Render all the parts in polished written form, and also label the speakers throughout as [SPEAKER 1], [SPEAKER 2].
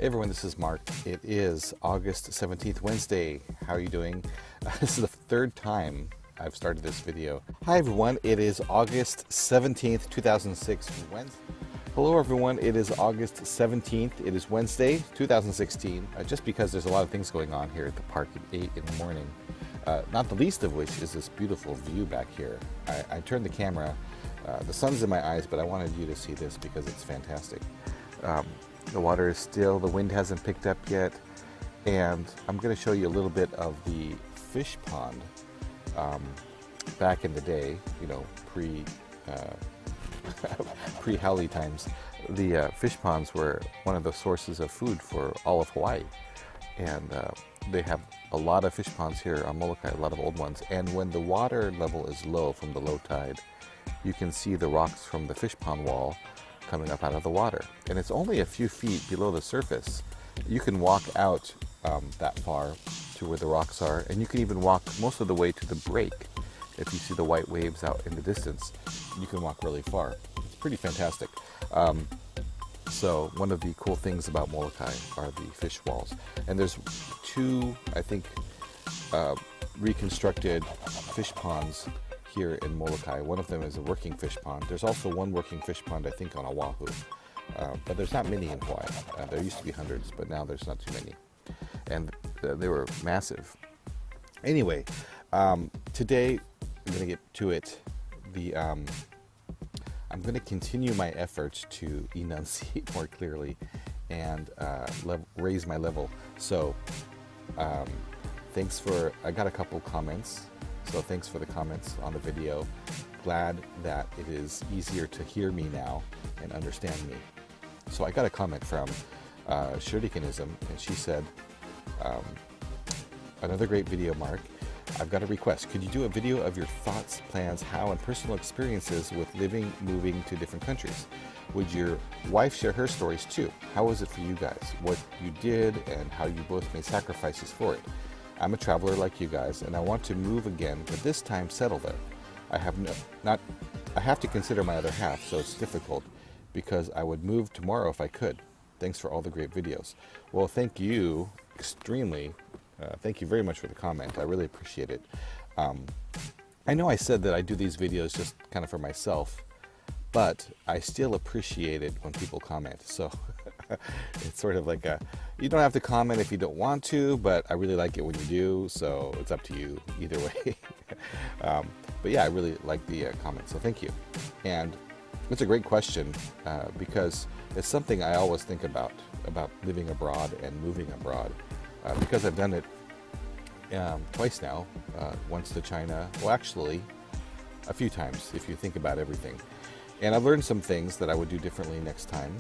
[SPEAKER 1] Hey everyone, this is Mark. It is August 17th, Wednesday. How are you doing? This is the third time I've started this video. Hi everyone, it is August 17th, 2006, Wednesday. Hello everyone, it is August 17th. It is Wednesday, 2016. Just because there's a lot of things going on here at the park at 8 in the morning. Not the least of which is this beautiful view back here. I turned the camera, the sun's in my eyes, but I wanted you to see this because it's fantastic. The water is still, the wind hasn't picked up yet, and I'm going to show you a little bit of the fish pond back in the day, you know, pre-Howley times. The fish ponds were one of the sources of food for all of Hawaii, and they have a lot of fish ponds here on Molokai, a lot of old ones, and when the water level is low from the low tide, you can see the rocks from the fish pond wall coming up out of the water, and it's only a few feet below the surface. You can walk out that far to where the rocks are, and you can even walk most of the way to the break. If you see the white waves out in the distance, you can walk really far. It's pretty fantastic. So one of the cool things about Molokai are the fish walls, and there's two, I think, reconstructed fish ponds here in Molokai. One of them is a working fish pond. There's also one working fish pond, I think, on Oahu. But there's not many in Hawaii. There used to be hundreds, but now there's not too many. And they were massive. Anyway, today I'm going to get to it. I'm going to continue my efforts to enunciate more clearly and raise my level. So I got a couple comments. So thanks for the comments on the video. Glad that it is easier to hear me now and understand me. So I got a comment from Shurikanism, and she said, another great video, Mark. I've got a request. Could you do a video of your thoughts, plans, how, and personal experiences with moving to different countries? Would your wife share her stories too? How was it for you guys? What you did and how you both made sacrifices for it? I'm a traveler like you guys, and I want to move again, but this time settle there. I have to consider my other half, so it's difficult because I would move tomorrow if I could. Thanks for all the great videos. Well, thank you extremely. Thank you very much for the comment. I really appreciate it. I know I said that I do these videos just kind of for myself, but I still appreciate it when people comment. So it's sort of like you don't have to comment if you don't want to, but I really like it when you do, so it's up to you either way. But yeah, I really like the comment, so thank you. And it's a great question because it's something I always think about living abroad and moving abroad, because I've done it twice now, once to China, well actually a few times if you think about everything. And I've learned some things that I would do differently next time,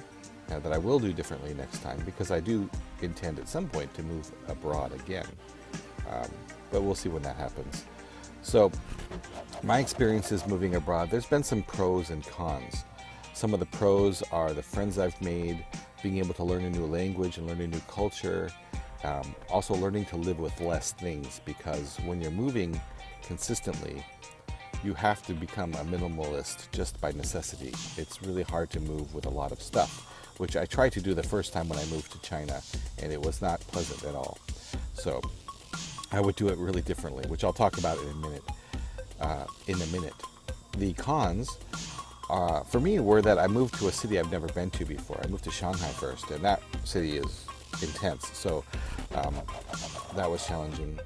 [SPEAKER 1] that I will do differently next time, because I do intend at some point to move abroad again. But we'll see when that happens. So my experiences moving abroad, there's been some pros and cons. Some of the pros are the friends I've made, being able to learn a new language and learn a new culture. Also learning to live with less things, because when you're moving consistently, you have to become a minimalist just by necessity. It's really hard to move with a lot of stuff, which I tried to do the first time when I moved to China, and it was not pleasant at all. So I would do it really differently, which I'll talk about in a minute. The cons for me were that I moved to a city I've never been to before. I moved to Shanghai first, and that city is intense, so that was challenging.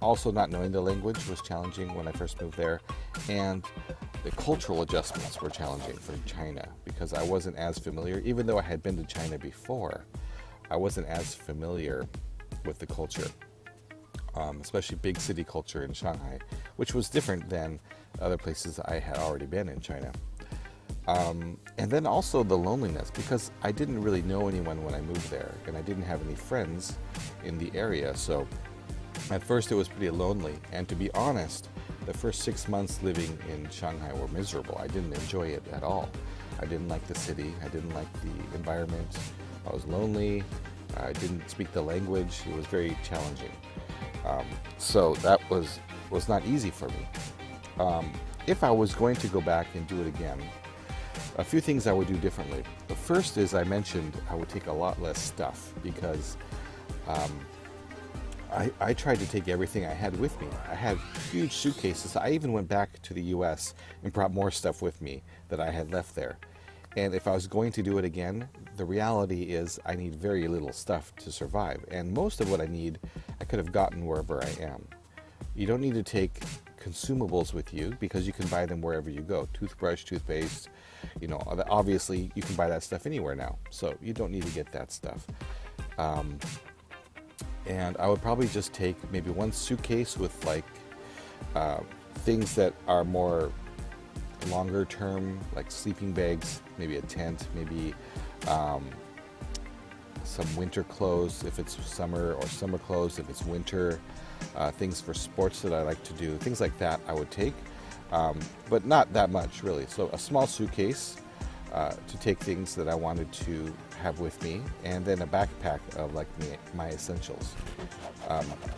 [SPEAKER 1] Also, not knowing the language was challenging when I first moved there, and the cultural adjustments were challenging for China because I wasn't as familiar. Even though I had been to China before, I wasn't as familiar with the culture, especially big city culture in Shanghai, which was different than other places I had already been in China. And then also the loneliness, because I didn't really know anyone when I moved there, and I didn't have any friends in the area, so at first it was pretty lonely. And to be honest, the first 6 months living in Shanghai were miserable. I didn't enjoy it at all. I didn't like the city. I didn't like the environment. I was lonely. I didn't speak the language. It was very challenging. So that was not easy for me. If I was going to go back and do it again, A few things I would do differently. The first is, I mentioned I would take a lot less stuff because I tried to take everything I had with me. I had huge suitcases. I even went back to the US and brought more stuff with me that I had left there. And if I was going to do it again, the reality is I need very little stuff to survive. And most of what I need, I could have gotten wherever I am. You don't need to take consumables with you because you can buy them wherever you go. Toothbrush, toothpaste, obviously you can buy that stuff anywhere now. So you don't need to get that stuff. And I would probably just take maybe one suitcase with things that are more longer term, like sleeping bags, maybe a tent, maybe some winter clothes if it's summer, or summer clothes if it's winter, things for sports that I like to do, things like that I would take, but not that much really. So a small suitcase to take things that I wanted to have with me, and then a backpack of my essentials.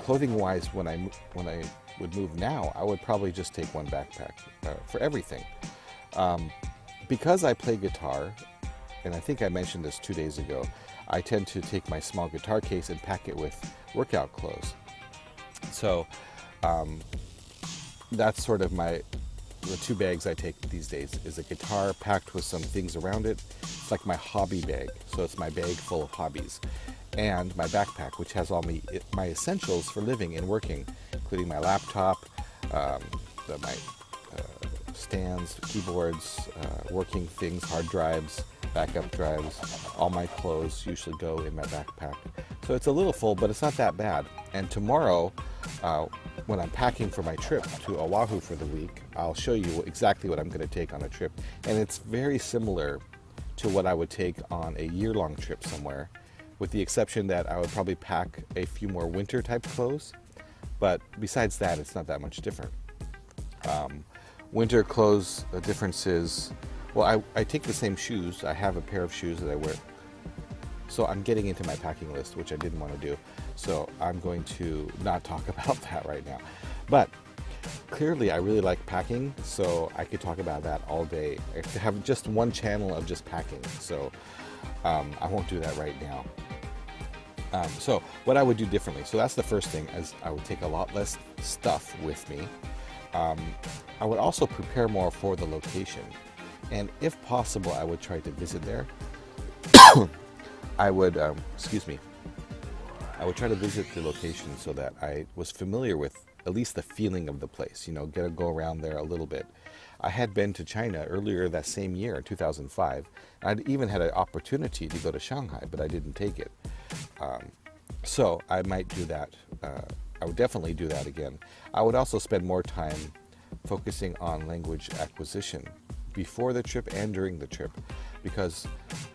[SPEAKER 1] Clothing wise, when I would move now, I would probably just take one backpack for everything. Because I play guitar, and I think I mentioned this 2 days ago, I tend to take my small guitar case and pack it with workout clothes. So that's sort of the 2 bags I take these days is a guitar packed with some things around it. It's like my hobby bag, so it's my bag full of hobbies. And my backpack, which has all my essentials for living and working, including my laptop, my stands, keyboards, working things, hard drives, backup drives. All my clothes usually go in my backpack. So it's a little full, but it's not that bad. And tomorrow, when I'm packing for my trip to Oahu for the week, I'll show you exactly what I'm going to take on a trip. And it's very similar to what I would take on a year-long trip somewhere, with the exception that I would probably pack a few more winter type clothes. But besides that, it's not that much different. Winter clothes, the difference is, well, I take the same shoes. I have a pair of shoes that I wear. So I'm getting into my packing list, which I didn't want to do. So I'm going to not talk about that right now. But clearly I really like packing, so I could talk about that all day. I have just one channel of just packing, so I won't do that right now. So what I would do differently, so that's the first thing, is I would take a lot less stuff with me. I would also prepare more for the location. And if possible, I would try to visit there. I would try to visit the location so that I was familiar with at least the feeling of the place, get to go around there a little bit. I had been to China earlier that same year, in 2005. I'd even had an opportunity to go to Shanghai, but I didn't take it. So I might do that. I would definitely do that again. I would also spend more time focusing on language acquisition before the trip and during the trip, because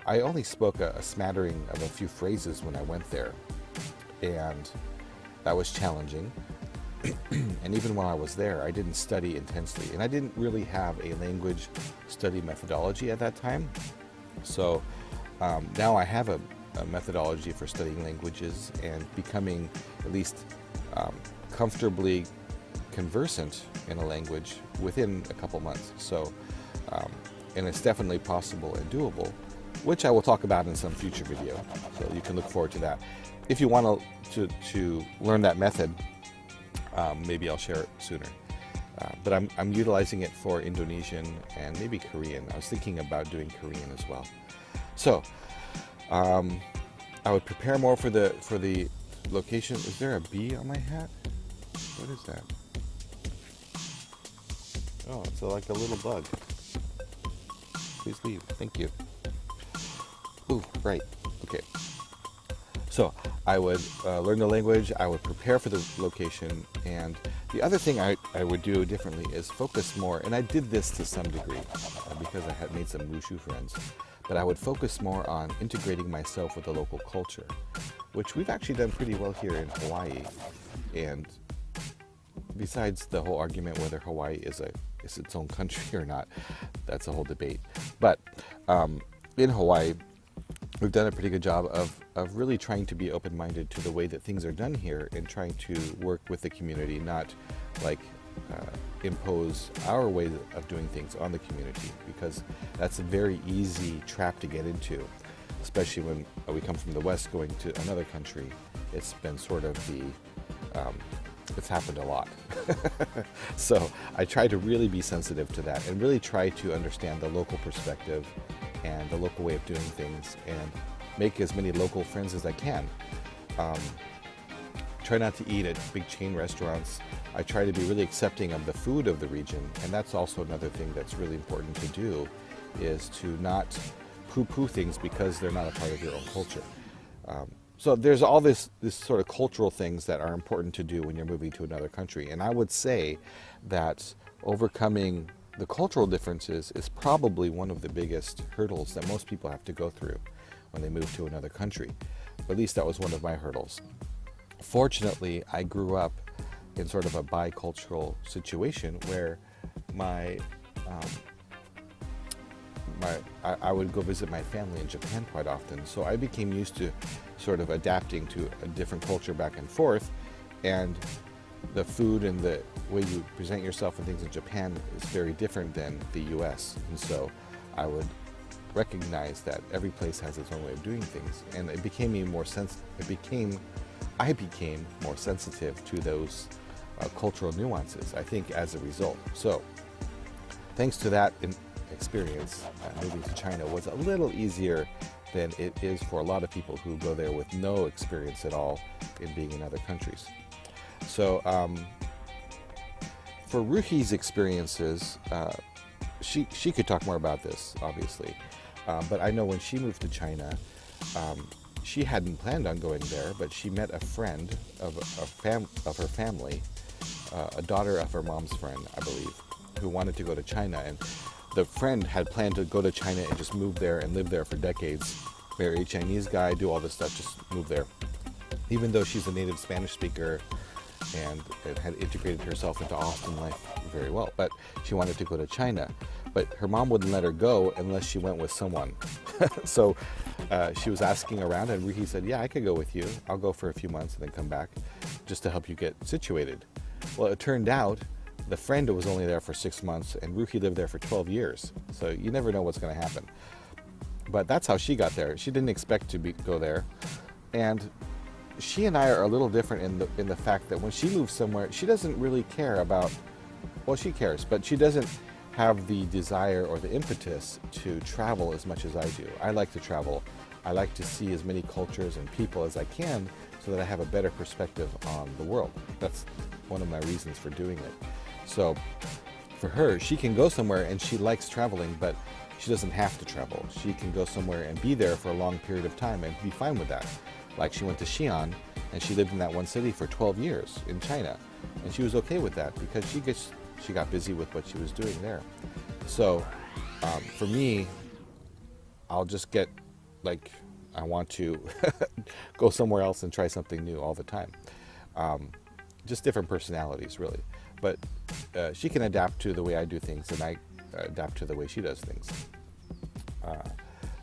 [SPEAKER 1] I only spoke a smattering of a few phrases when I went there, and that was challenging. And even when I was there, I didn't study intensely, and I didn't really have a language study methodology at that time. So now I have a methodology for studying languages and becoming at least comfortably conversant in a language within a couple months. So, and it's definitely possible and doable, which I will talk about in some future video. So you can look forward to that. If you want to learn that method, maybe I'll share it sooner. But I'm utilizing it for Indonesian and maybe Korean. I was thinking about doing Korean as well. So I would prepare more for the location. Is there a bee on my hat? What is that? Oh, it's like a little bug. Please leave. Thank you. Ooh, right. Okay. So I would learn the language. I would prepare for the location. And the other thing I would do differently is focus more. And I did this to some degree because I had made some wushu friends. But I would focus more on integrating myself with the local culture, which we've actually done pretty well here in Hawaii. And besides the whole argument whether Hawaii is its own country or not, that's a whole debate. But in Hawaii, we've done a pretty good job of really trying to be open-minded to the way that things are done here and trying to work with the community, not like impose our way of doing things on the community, because that's a very easy trap to get into, especially when we come from the West going to another country. It's been sort of it's happened a lot. So I try to really be sensitive to that and really try to understand the local perspective and the local way of doing things and make as many local friends as I can. Try not to eat at big chain restaurants. I try to be really accepting of the food of the region, and that's also another thing that's really important to do, is to not poo-poo things because they're not a part of your own culture. So there's all this sort of cultural things that are important to do when you're moving to another country. And I would say that overcoming the cultural differences is probably one of the biggest hurdles that most people have to go through when they move to another country. At least that was one of my hurdles. Fortunately, I grew up in sort of a bicultural situation where I would go visit my family in Japan quite often, so I became used to sort of adapting to a different culture back and forth, and the food and the way you present yourself and things in Japan is very different than the US, and so I would recognize that every place has its own way of doing things, and I became more sensitive to those cultural nuances, I think, as a result. So thanks to that experience, moving to China was a little easier than it is for a lot of people who go there with no experience at all in being in other countries. So for Ruhi's experiences, she could talk more about this, obviously, but I know when she moved to China, she hadn't planned on going there, but she met a friend of her family, a daughter of her mom's friend, I believe, who wanted to go to China. And the friend had planned to go to China and just move there and live there for decades, marry a Chinese guy, do all this stuff, just move there. Even though she's a native Spanish speaker and had integrated herself into Austin life very well, but she wanted to go to China. But her mom wouldn't let her go unless she went with someone. So she was asking around, and Ruhi said, yeah, I could go with you. I'll go for a few months and then come back just to help you get situated. Well, it turned out the friend was only there for 6 months, and Ruhi lived there for 12 years. So you never know what's going to happen. But that's how she got there. She didn't expect to go there. And she and I are a little different in the fact that when she moves somewhere, she doesn't really care about, well, she cares, but she doesn't have the desire or the impetus to travel as much as I do. I like to travel. I like to see as many cultures and people as I can so that I have a better perspective on the world. That's one of my reasons for doing it. So for her, she can go somewhere and she likes traveling, but she doesn't have to travel. She can go somewhere and be there for a long period of time and be fine with that. Like she went to Xi'an and she lived in that one city for 12 years in China, and she was okay with that because she got busy with what she was doing there. So for me, I'll just get like, I want to go somewhere else and try something new all the time. Just different personalities, really. But she can adapt to the way I do things, and I adapt to the way she does things.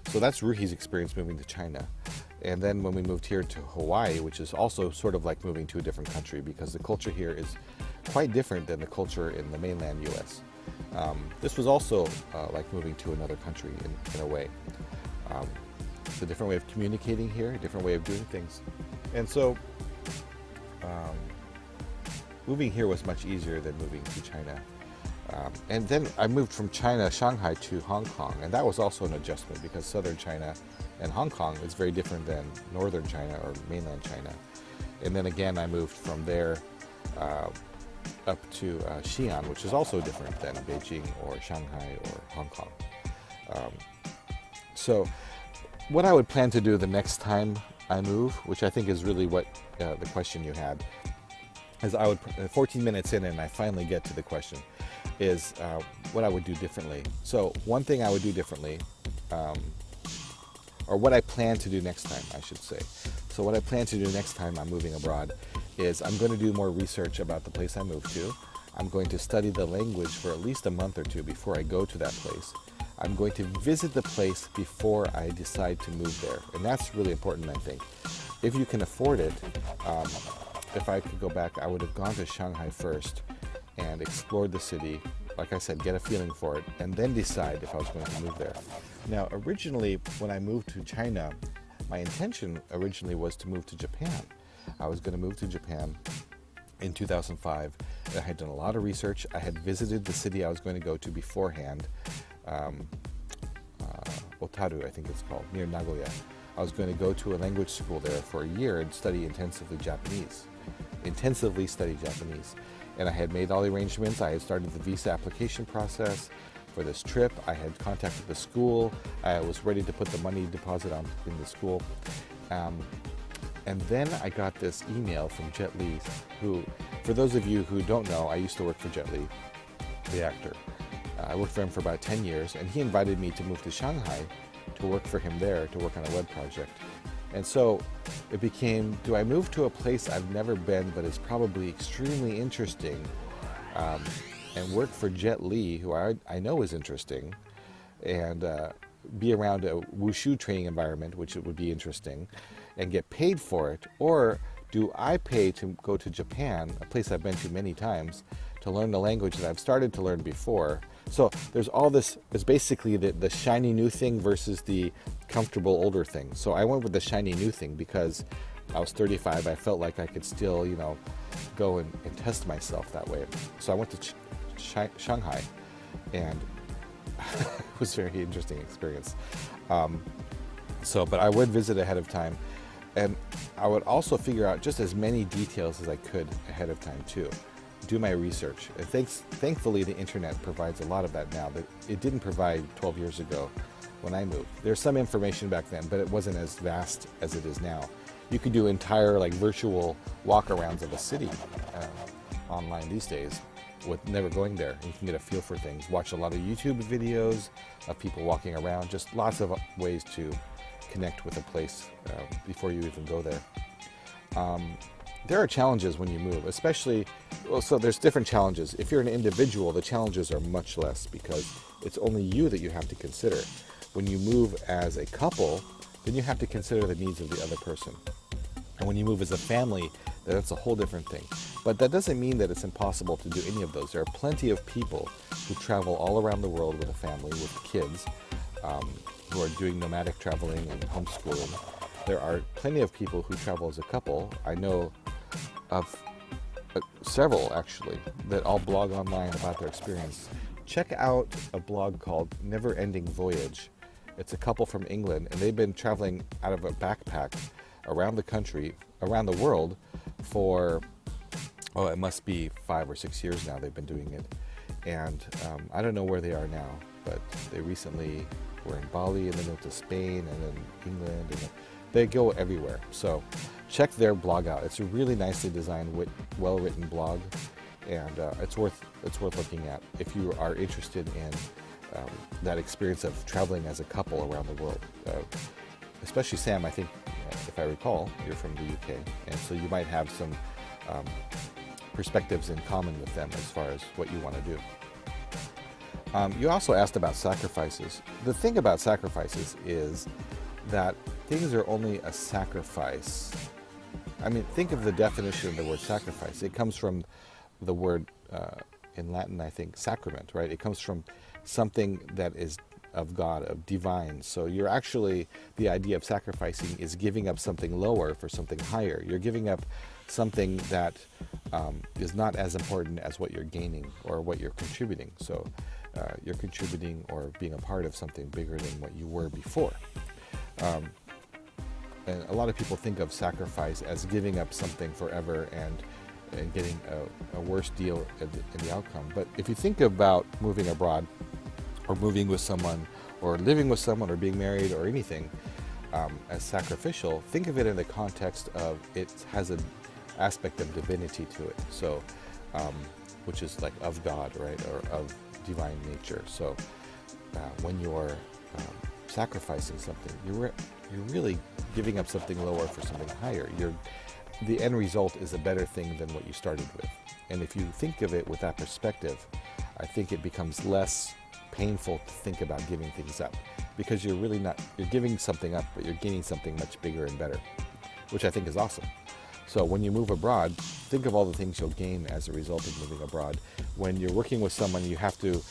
[SPEAKER 1] So that's Ruhi's experience moving to China. And then when we moved here to Hawaii, which is also sort of like moving to a different country because the culture here is quite different than the culture in the mainland US. This was also like moving to another country in a way. It's a different way of communicating here, a different way of doing things. And so moving here was much easier than moving to China. And then I moved from China, Shanghai, to Hong Kong, and that was also an adjustment because southern China and Hong Kong is very different than northern China or mainland China. And then again, I moved from there up to Xi'an, which is also different than Beijing or Shanghai or Hong Kong. So what I would plan to do the next time I move, which I think is really what the question you had, is 14 minutes in and I finally get to the question, is what I would do differently. So one thing I would do differently, or what I plan to do next time, I should say. So what I plan to do next time I'm moving abroad is I'm going to do more research about the place I move to. I'm going to study the language for at least a month or two before I go to that place. I'm going to visit the place before I decide to move there. And that's really important, I think. If you can afford it, if I could go back, I would have gone to Shanghai first and explore the city. Like I said, get a feeling for it, and then decide if I was going to move there. Now, originally, when I moved to China, my intention originally was to move to Japan. I was going to move to Japan in 2005. I had done a lot of research. I had visited the city I was going to go to beforehand, Otaru, I think it's called, near Nagoya. I was going to go to a language school there for a year and study intensively study Japanese. And I had made all the arrangements. I had started the visa application process for this trip. I had contacted the school. I was ready to put the money deposit on in the school. And then I got this email from Jet Li, who, for those of you who don't know, I used to work for Jet Li, the actor. I worked for him for about 10 years, and he invited me to move to Shanghai to work for him there, to work on a web project. And so it became, do I move to a place I've never been but is probably extremely interesting, and work for Jet Li, who I know is interesting, and be around a wushu training environment, which it would be interesting, and get paid for it? Or do I pay to go to Japan, a place I've been to many times, to learn the language that I've started to learn before? So there's all this, it's basically the shiny new thing versus the comfortable older thing. So I went with the shiny new thing because I was 35. I felt like I could still, go and test myself that way. So I went to Shanghai, and it was a very interesting experience. But I would visit ahead of time, and I would also figure out just as many details as I could ahead of time too. Do my research. And thankfully, the internet provides a lot of that now that it didn't provide 12 years ago when I moved. There's some information back then, but it wasn't as vast as it is now. You could do entire virtual walkarounds of a city online these days with never going there. You can get a feel for things. Watch a lot of YouTube videos of people walking around. Just lots of ways to connect with a place before you even go there. There are challenges when you move, especially, so there's different challenges. If you're an individual, the challenges are much less because it's only you that you have to consider. When you move as a couple, then you have to consider the needs of the other person. And when you move as a family, that's a whole different thing. But that doesn't mean that it's impossible to do any of those. There are plenty of people who travel all around the world with a family, with kids, who are doing nomadic traveling and homeschooling. There are plenty of people who travel as a couple. I know of several, actually, that all blog online about their experience. Check out a blog called Never Ending Voyage. It's a couple from England, and they've been traveling out of a backpack around the country, around the world, for, it must be 5 or 6 years now they've been doing it. And I don't know where they are now, but they recently were in Bali, and then went to Spain, and then England, and they go everywhere. So check their blog out. It's a really nicely designed, well-written blog, and it's worth looking at if you are interested in that experience of traveling as a couple around the world. Especially Sam, I think, if I recall, you're from the UK, and so you might have some perspectives in common with them as far as what you want to do. You also asked about sacrifices. The thing about sacrifices is that things are only a sacrifice. I mean, think of the definition of the word sacrifice. It comes from the word, in Latin, I think, sacrament, right? It comes from something that is of God, of divine. So you're actually, the idea of sacrificing is giving up something lower for something higher. You're giving up something that is not as important as what you're gaining or what you're contributing. So you're contributing or being a part of something bigger than what you were before. And a lot of people think of sacrifice as giving up something forever and getting a worse deal in the outcome. But if you think about moving abroad, or moving with someone, or living with someone, or being married, or anything as sacrificial, think of it in the context of it has an aspect of divinity to it. So, which is like of God, right, or of divine nature. So, when you're sacrificing something, you're really giving up something lower for something higher. The end result is a better thing than what you started with. And if you think of it with that perspective, I think it becomes less painful to think about giving things up, because you're giving something up, but you're gaining something much bigger and better, which I think is awesome. So when you move abroad, think of all the things you'll gain as a result of moving abroad. When you're working with someone, you have to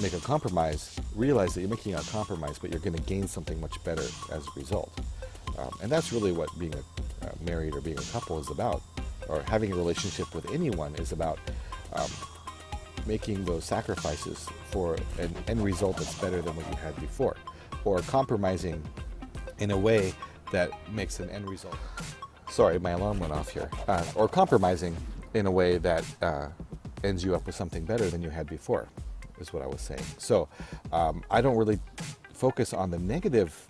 [SPEAKER 1] make a compromise, realize that you're making a compromise, but you're going to gain something much better as a result. And that's really what being married or being a couple is about, or having a relationship with anyone is about, making those sacrifices for an end result that's better than what you had before, or compromising in a way that makes an end result. Sorry, my alarm went off here. Or compromising in a way that ends you up with something better than you had before, is what I was saying. So I don't really focus on the negative,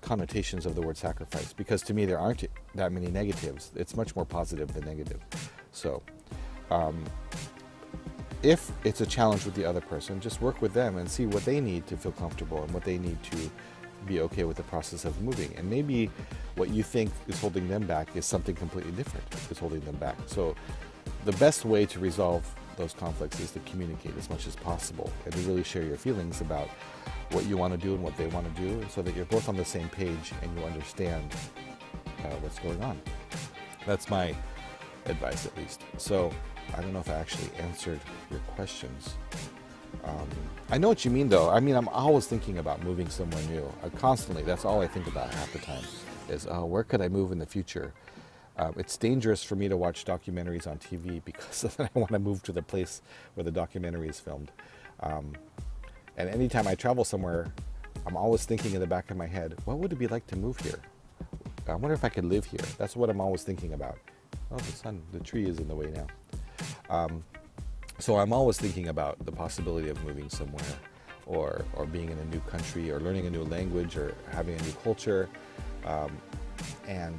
[SPEAKER 1] connotations of the word sacrifice, because to me there aren't that many negatives. It's much more positive than negative. So if it's a challenge with the other person, just work with them and see what they need to feel comfortable and what they need to be okay with the process of moving. And maybe what you think is holding them back is something completely different is holding them back. So the best way to resolve those conflicts is to communicate as much as possible and to really share your feelings about what you want to do and what they want to do, so that you're both on the same page and you understand what's going on. That's my advice, at least. So I don't know if I actually answered your questions. I know what you mean, though. I mean, I'm always thinking about moving somewhere new. Constantly. That's all I think about half the time is, where could I move in the future? It's dangerous for me to watch documentaries on TV because I want to move to the place where the documentary is filmed. And anytime I travel somewhere, I'm always thinking in the back of my head, what would it be like to move here? I wonder if I could live here. That's what I'm always thinking about. Oh, the tree is in the way now. So I'm always thinking about the possibility of moving somewhere, or being in a new country, or learning a new language, or having a new culture. And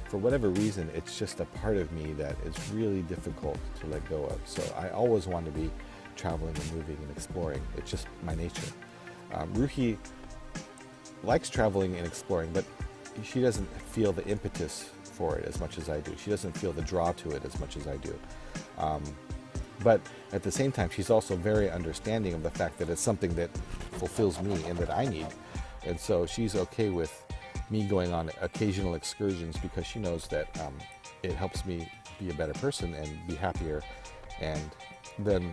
[SPEAKER 1] for whatever reason, it's just a part of me that is really difficult to let go of. So I always want to be traveling and moving and exploring. It's just my nature. Ruhi likes traveling and exploring, but she doesn't feel the impetus for it as much as I do. She doesn't feel the draw to it as much as I do. But at the same time, she's also very understanding of the fact that it's something that fulfills me and that I need. And so she's okay with me going on occasional excursions because she knows that it helps me be a better person and be happier. And then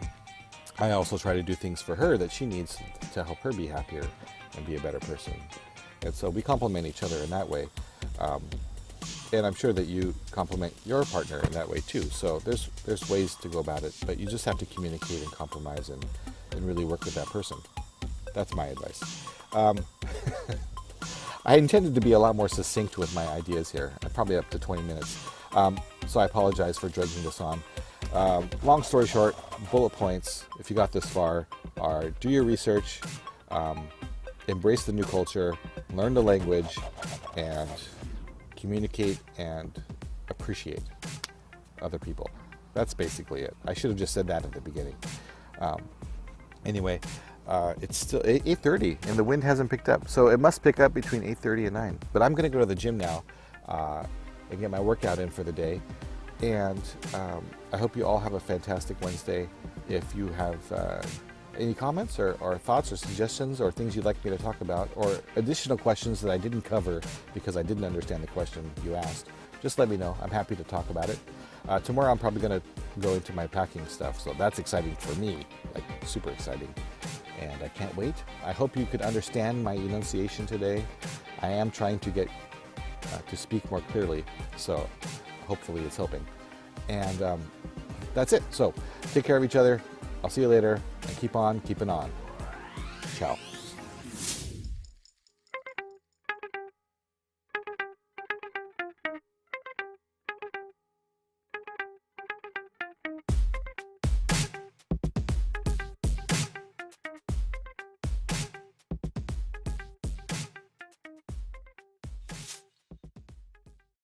[SPEAKER 1] I also try to do things for her that she needs to help her be happier and be a better person. And so we complement each other in that way. And I'm sure that you complement your partner in that way too. So there's ways to go about it, but you just have to communicate and compromise and really work with that person. That's my advice. I intended to be a lot more succinct with my ideas here. I'm probably up to 20 minutes. So I apologize for dragging this on. Long story short, bullet points, if you got this far, are do your research, embrace the new culture, learn the language, and communicate and appreciate other people. That's basically it. I should have just said that at the beginning. Anyway, it's still 8:30 and the wind hasn't picked up. So it must pick up between 8:30 and 9. But I'm going to go to the gym now and get my workout in for the day. And I hope you all have a fantastic Wednesday. If you have any comments or thoughts or suggestions or things you'd like me to talk about, or additional questions that I didn't cover because I didn't understand the question you asked, just let me know. I'm happy to talk about it. Tomorrow I'm probably going to go into my packing stuff, so that's exciting for me, like super exciting. And I can't wait. I hope you could understand my enunciation today. I am trying to get to speak more clearly, so hopefully it's helping. And that's it. So take care of each other. I'll see you later, and keep on keeping on. Ciao.